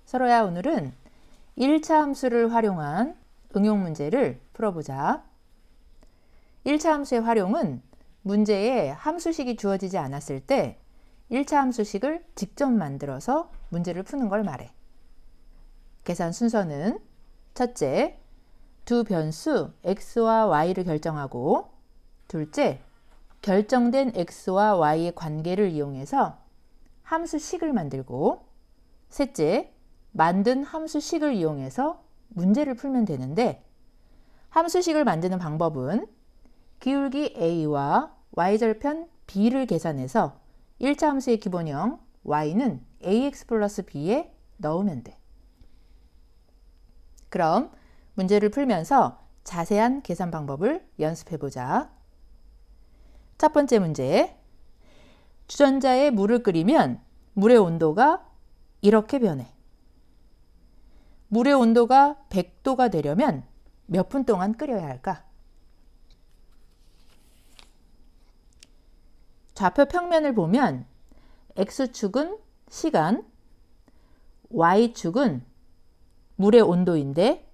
서로야, 오늘은 1차 함수를 활용한 응용 문제를 풀어보자. 1차 함수의 활용은 문제에 함수식이 주어지지 않았을 때 1차 함수식을 직접 만들어서 문제를 푸는 걸 말해. 계산 순서는 첫째, 두 변수 x와 y를 결정하고, 둘째, 결정된 x와 y의 관계를 이용해서 함수식을 만들고, 셋째, 만든 함수식을 이용해서 문제를 풀면 되는데, 함수식을 만드는 방법은 기울기 a와 y절편 b를 계산해서 1차 함수의 기본형 y는 ax 플러스 b에 넣으면 돼. 그럼 문제를 풀면서 자세한 계산 방법을 연습해보자. 첫 번째 문제. 주전자에 물을 끓이면 물의 온도가 이렇게 변해. 물의 온도가 100도가 되려면 몇 분 동안 끓여야 할까? 좌표 평면을 보면 X축은 시간, Y축은 물의 온도인데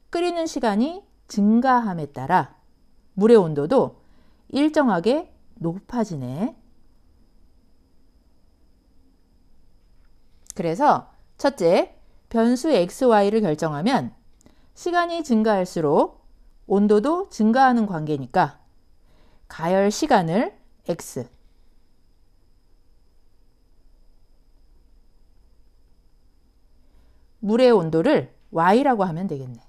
끓이는 시간이 증가함에 따라 물의 온도도 일정하게 높아지네. 그래서 첫째, 변수 XY를 결정하면 시간이 증가할수록 온도도 증가하는 관계니까 가열 시간을 X, 물의 온도를 Y라고 하면 되겠네.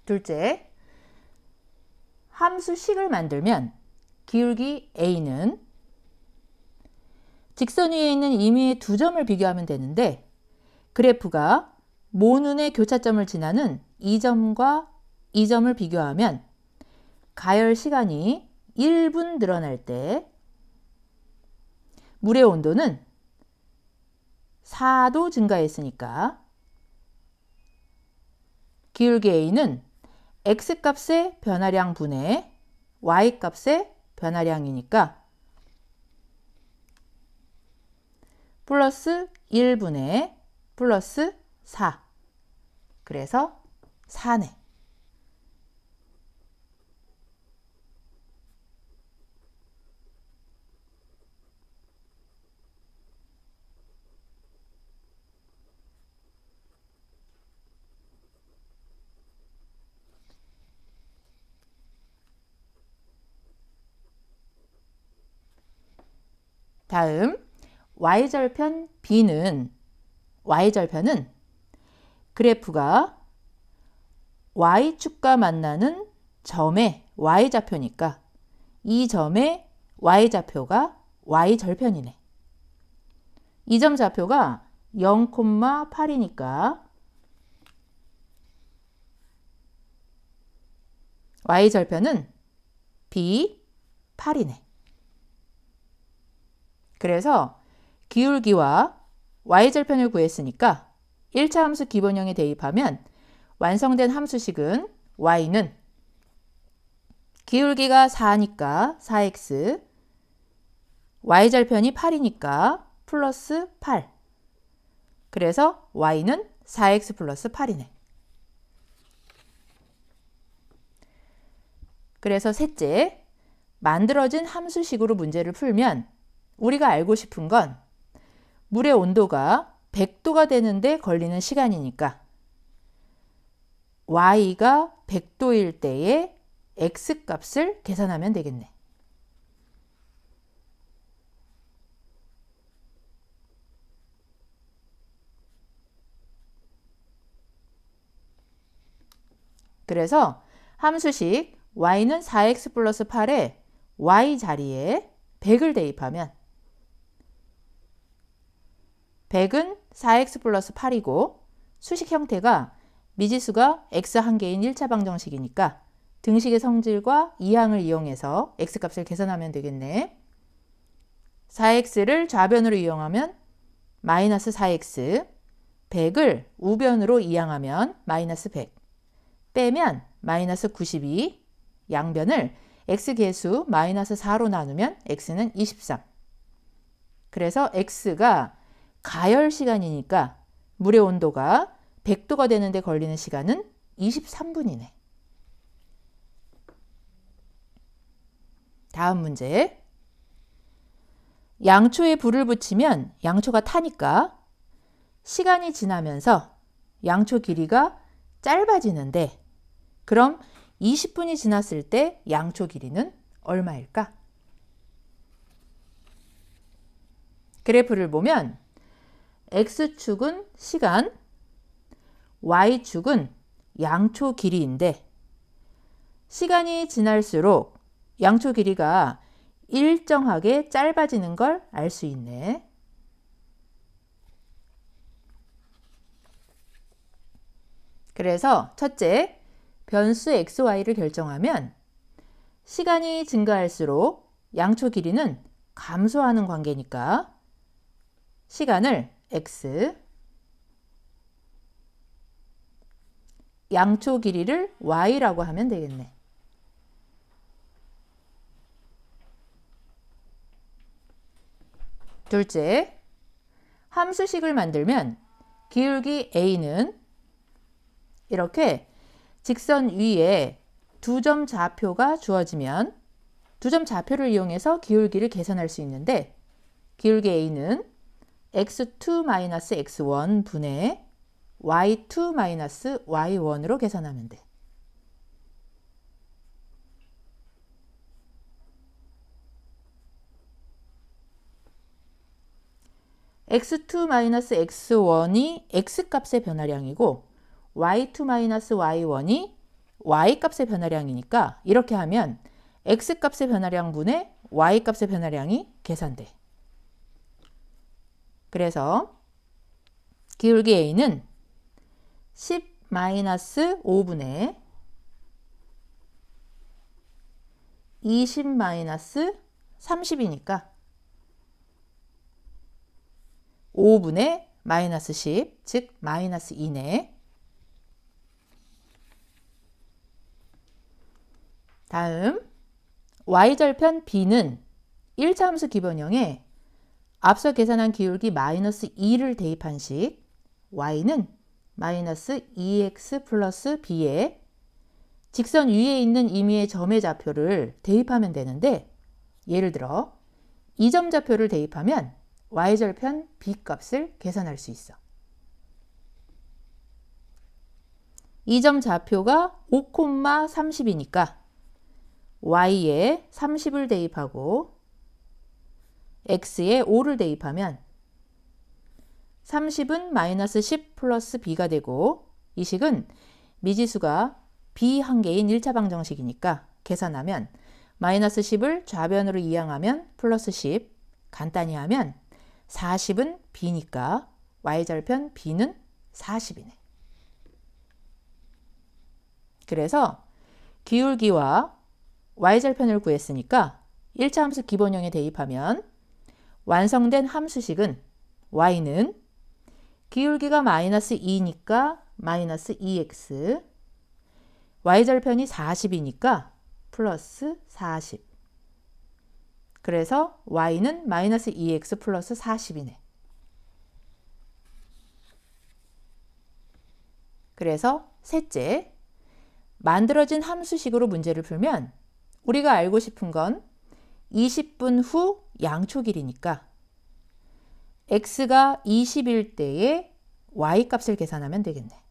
둘째, 함수식을 만들면 기울기 A는 직선 위에 있는 임의의 두 점을 비교하면 되는데, 그래프가 모눈의 교차점을 지나는 이 점과 이 점을 비교하면 가열 시간이 1분 늘어날 때 물의 온도는 4도 증가했으니까 기울기 A는 X값의 변화량 분의 Y값의 변화량이니까 플러스 1분의 플러스 4. 그래서 4네. 다음 y절편 b는 y절편은 그래프가 y축과 만나는 점의 y좌표니까 이 점의 y좌표가 y절편이네. 이 점 좌표가 0,8이니까 y절편은 b8이네. 그래서 기울기와 y절편을 구했으니까 1차 함수 기본형에 대입하면 완성된 함수식은 y는 기울기가 4니까 4x, y절편이 8이니까 플러스 8. 그래서 y는 4x 플러스 8이네. 그래서 셋째, 만들어진 함수식으로 문제를 풀면 우리가 알고 싶은 건 물의 온도가 100도가 되는데 걸리는 시간이니까 y가 100도일 때의 x값을 계산하면 되겠네. 그래서 함수식 y는 4x 플러스 8에 y 자리에 100을 대입하면 100은 4x 플러스 8이고 수식 형태가 미지수가 x 한 개인 1차 방정식이니까 등식의 성질과 이항을 이용해서 x값을 계산하면 되겠네. 4x를 좌변으로 이용하면 마이너스 4x, 100을 우변으로 이항하면 마이너스 100, 빼면 마이너스 92, 양변을 x 계수 마이너스 4로 나누면 x는 23. 그래서 x가 가열 시간이니까 물의 온도가 100도가 되는데 걸리는 시간은 23분이네. 다음 문제. 양초에 불을 붙이면 양초가 타니까 시간이 지나면서 양초 길이가 짧아지는데 그럼 20분이 지났을 때 양초 길이는 얼마일까? 그래프를 보면 X축은 시간, Y축은 양초 길이인데 시간이 지날수록 양초 길이가 일정하게 짧아지는 걸 알 수 있네. 그래서 첫째, 변수 xy를 결정하면 시간이 증가할수록 양초 길이는 감소하는 관계니까 시간을 x, 양초 길이를 y라고 하면 되겠네. 둘째, 함수식을 만들면 기울기 a는 이렇게 직선 위에 두 점 좌표가 주어지면 두 점 좌표를 이용해서 기울기를 계산할 수 있는데 기울기 a는 x2-x1 분의 y2-y1으로 계산하면 돼. x2-x1이 x값의 변화량이고 y2-y1이 y값의 변화량이니까 이렇게 하면 x값의 변화량 분의 y값의 변화량이 계산돼. 그래서 기울기 a는 10-5분의 20-30이니까 5분의 마이너스 10, 즉 마이너스 2네. 다음 y절편 b는 1차 함수 기본형에 앞서 계산한 기울기 마이너스 2를 대입한 식 y는 마이너스 2x 플러스 b에 직선 위에 있는 임의의 점의 좌표를 대입하면 되는데 예를 들어 이 점 좌표를 대입하면 y절편 b 값을 계산할 수 있어. 이 점 좌표가 5,30이니까 y에 30을 대입하고 x에 5를 대입하면 30은 마이너스 10 플러스 b가 되고 이 식은 미지수가 b 한 개인 1차 방정식이니까 계산하면 마이너스 10을 좌변으로 이항하면 플러스 10, 간단히 하면 40은 b니까 y절편 b는 40이네. 그래서 기울기와 y절편을 구했으니까 1차 함수 기본형에 대입하면 완성된 함수식은 y는 기울기가 마이너스 2니까 마이너스 2x, y절편이 40이니까 플러스 40. 그래서 y는 마이너스 2x 플러스 40이네. 그래서 셋째, 만들어진 함수식으로 문제를 풀면 우리가 알고 싶은 건 20분 후 양초 길이니까 x가 20일 때의 y값을 계산하면 되겠네.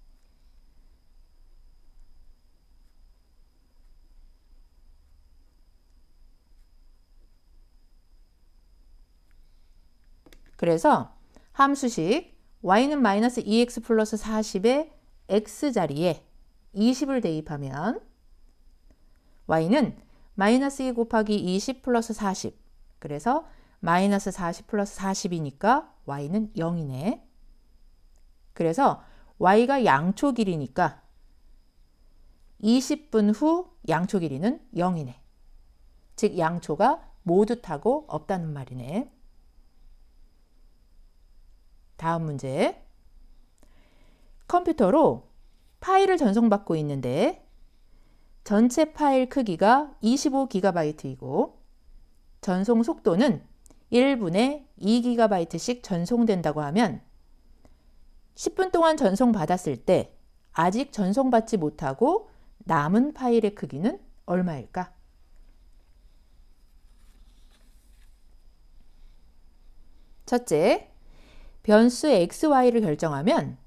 그래서 함수식 y는 마이너스 2x 플러스 40의 x자리에 20을 대입하면 y는 마이너스 2 곱하기 20 플러스 40. 그래서 마이너스 40 플러스 40이니까 y는 0이네. 그래서 y가 양초 길이니까 20분 후 양초 길이는 0이네. 즉 양초가 모두 타고 없다는 말이네. 다음 문제. 컴퓨터로 파일을 전송받고 있는데 전체 파일 크기가 25GB이고 전송 속도는 1분에 2GB씩 전송된다고 하면 10분 동안 전송받았을 때 아직 전송받지 못하고 남은 파일의 크기는 얼마일까? 첫째, 변수 xy를 결정하면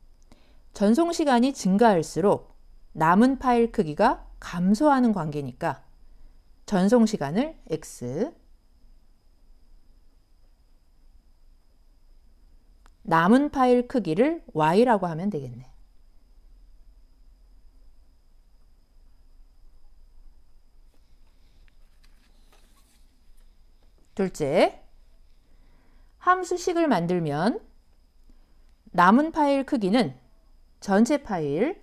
전송 시간이 증가할수록 남은 파일 크기가 감소하는 관계니까 전송 시간을 x, 남은 파일 크기를 y라고 하면 되겠네. 둘째, 함수식을 만들면 남은 파일 크기는 전체 파일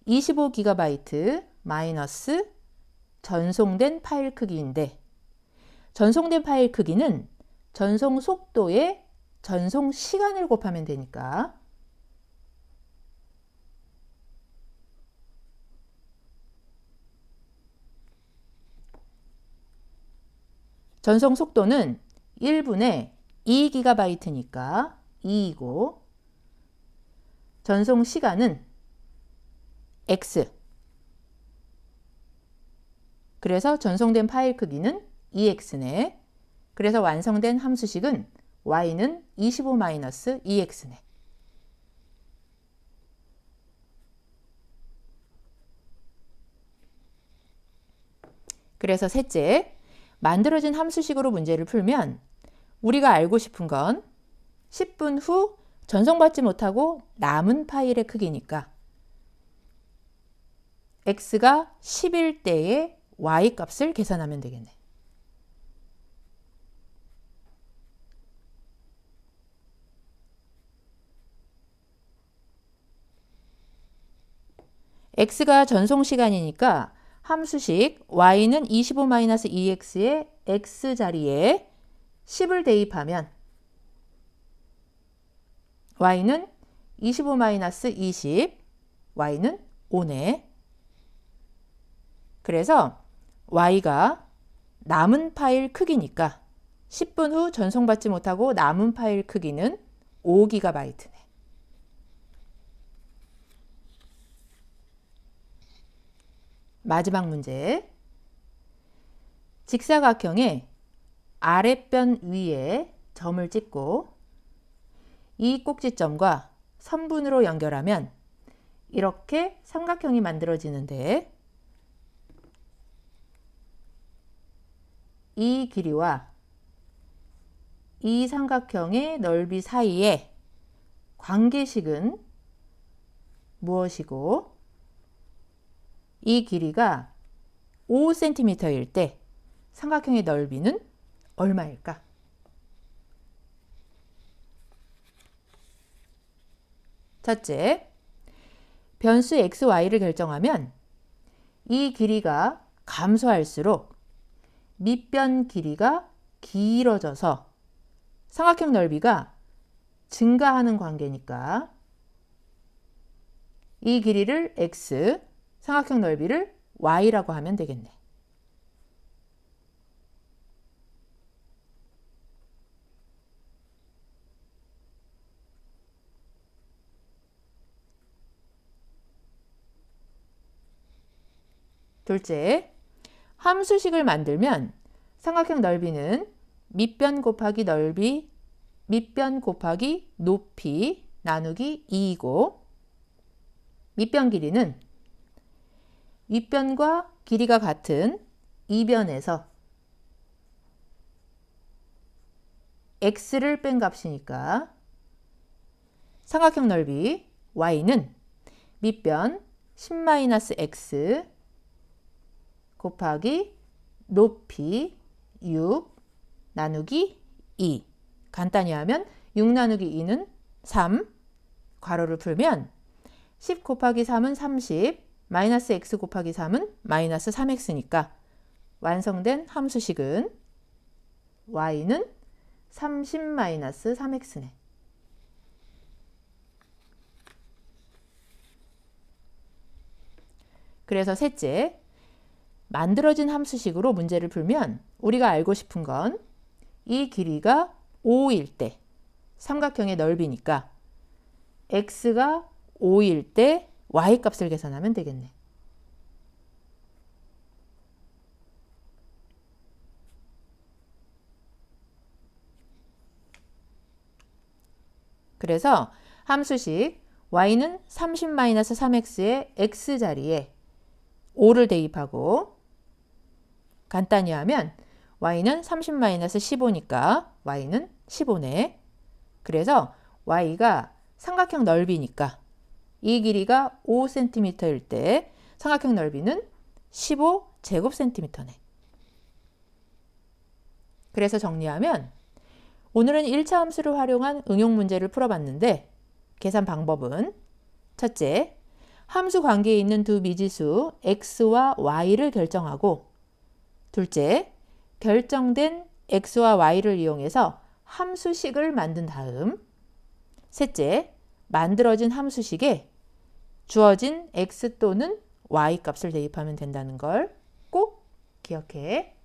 25GB 마이너스 전송된 파일 크기인데 전송된 파일 크기는 전송 속도에 전송 시간을 곱하면 되니까 전송 속도는 1분에 2GB니까 2이고 전송 시간은 x. 그래서 전송된 파일 크기는 2x네. 그래서 완성된 함수식은 y는 25-2x네. 그래서 셋째, 만들어진 함수식으로 문제를 풀면 우리가 알고 싶은 건 10분 후 전송받지 못하고 남은 파일의 크기니까 x가 10일 때의 y 값을 계산하면 되겠네. x가 전송 시간이니까 함수식 y는 25-2x의 x 자리에 10을 대입하면 y는 25-20, y는 5네. 그래서 y가 남은 파일 크기니까 10분 후 전송받지 못하고 남은 파일 크기는 5GB네. 마지막 문제. 직사각형의 아랫변 위에 점을 찍고 이 꼭지점과 선분으로 연결하면 이렇게 삼각형이 만들어지는데 이 길이와 이 삼각형의 넓이 사이에 관계식은 무엇이고 이 길이가 5cm일 때 삼각형의 넓이는 얼마일까? 첫째, 변수 xy를 결정하면 이 길이가 감소할수록 밑변 길이가 길어져서 삼각형 넓이가 증가하는 관계니까 이 길이를 x, 삼각형 넓이를 y라고 하면 되겠네. 둘째, 함수식을 만들면 삼각형 넓이는 밑변 곱하기 넓이, 밑변 곱하기 높이 나누기 2이고 밑변 길이는 윗변과 길이가 같은 이변에서 x를 뺀 값이니까 삼각형 넓이 y는 밑변 10-x 곱하기 높이 6 나누기 2. 간단히 하면 6 나누기 2는 3. 괄호를 풀면 10 곱하기 3은 30. 마이너스 x 곱하기 3은 마이너스 3x니까 완성된 함수식은 y는 30-3x네. 그래서 셋째, 만들어진 함수식으로 문제를 풀면 우리가 알고 싶은 건 이 길이가 5일 때 삼각형의 넓이니까 x가 5일 때 y 값을 계산하면 되겠네. 그래서 함수식 y는 30-3x의 x자리에 5를 대입하고 간단히 하면 y는 30-15니까 y는 15네. 그래서 y가 삼각형 넓이니까 이 길이가 5cm일 때 삼각형 넓이는 15제곱cm네. 그래서 정리하면 오늘은 1차 함수를 활용한 응용 문제를 풀어봤는데 계산 방법은 첫째, 함수 관계에 있는 두 미지수 x와 y를 결정하고 둘째, 결정된 x와 y를 이용해서 함수식을 만든 다음 셋째, 만들어진 함수식에 주어진 x 또는 y 값을 대입하면 된다는 걸 꼭 기억해.